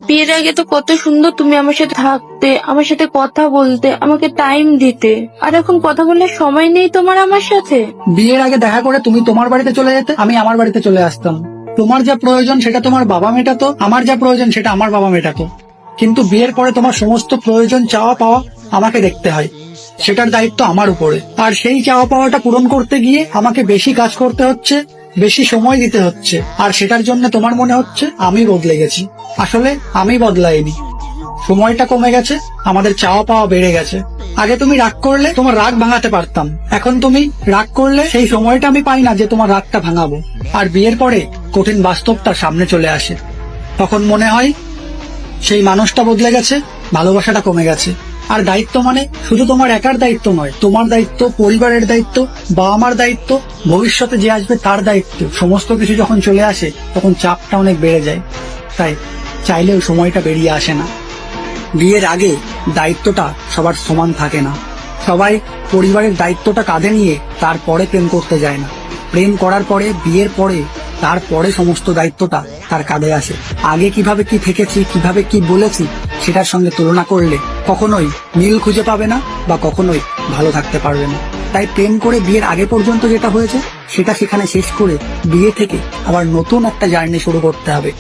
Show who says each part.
Speaker 1: বিয়ের আগে তো কত সুন্দর তুমি আমার সাথে থাকতে, আমার সাথে কথা বলতে, আমাকে টাইম দিতে, আর এখন কথা বলার সময় নেই তোমার আমার সাথে।
Speaker 2: বিয়ের আগে দেখা করে তুমি তোমার বাড়িতে চলে যেতে, আমি আমার বাড়িতে চলে আসতাম। তোমার যা প্রয়োজন সেটা তোমার বাবা মেটাতো, আমার যা প্রয়োজন সেটা আমার বাবা মেটাতো। কিন্তু বিয়ের পরে তোমার সমস্ত প্রয়োজন চাওয়া পাওয়া আমাকে দেখতে হয়, সেটার দায়িত্ব আমার উপরে। আর সেই চাওয়া পাওয়াটা পূরণ করতে গিয়ে আমাকে বেশি কাজ করতে হচ্ছে, বেশি সময় দিতে হচ্ছে। আর সেটার জন্য তোমার মনে হচ্ছে আমি বদলে গেছি। আসলে আমি বদলাইনি, সময়টা কমে গেছে, আমাদের চাওয়া পাওয়া বেড়ে গেছে। আগে তুমি রাগ করলে তোমার রাগ ভাঙাতে পারতাম, এখন তুমি রাগ করলে সেই সময়টা আমি পাই না যে তোমার রাগটা ভাঙাবো। আর বিয়ের পরে কঠিন বাস্তবটা সামনে চলে আসে, তখন মনে হয় সেই মানুষটা বদলে গেছে, ভালোবাসাটা কমে গেছে। আর দায়িত্ব মানে শুধু তোমার একার দায়িত্ব নয়, তোমার দায়িত্ব, পরিবারের দায়িত্ব, বাবা মার দায়িত্ব, ভবিষ্যতে যে আসবে তার দায়িত্ব। সমস্ত কিছু যখন চলে আসে তখন চাপটা অনেক বেড়ে যায়, তাই চাইলেও সময়টা বেরিয়ে আসে না। বিয়ের আগে দায়িত্বটা সবার সমান থাকে না, সবাই পরিবারের দায়িত্বটা কাঁধে নিয়ে তারপরে প্রেম করতে যায় না। প্রেম করার পরে, বিয়ের পরে, তারপরে সমস্ত দায়িত্বটা তার কাঁধে আসে। আগে কিভাবে কি থেকেছি, কিভাবে কি বলেছি, সেটার সঙ্গে তুলনা করলে কখনোই মিল খুঁজে পাবে না বা কখনোই ভালো থাকতে পারবে না। তাই প্রেম করে বিয়ের আগে পর্যন্ত যেটা হয়েছে সেটা সেখানে শেষ করে বিয়ে থেকে আবার নতুন একটা জার্নি শুরু করতে হবে।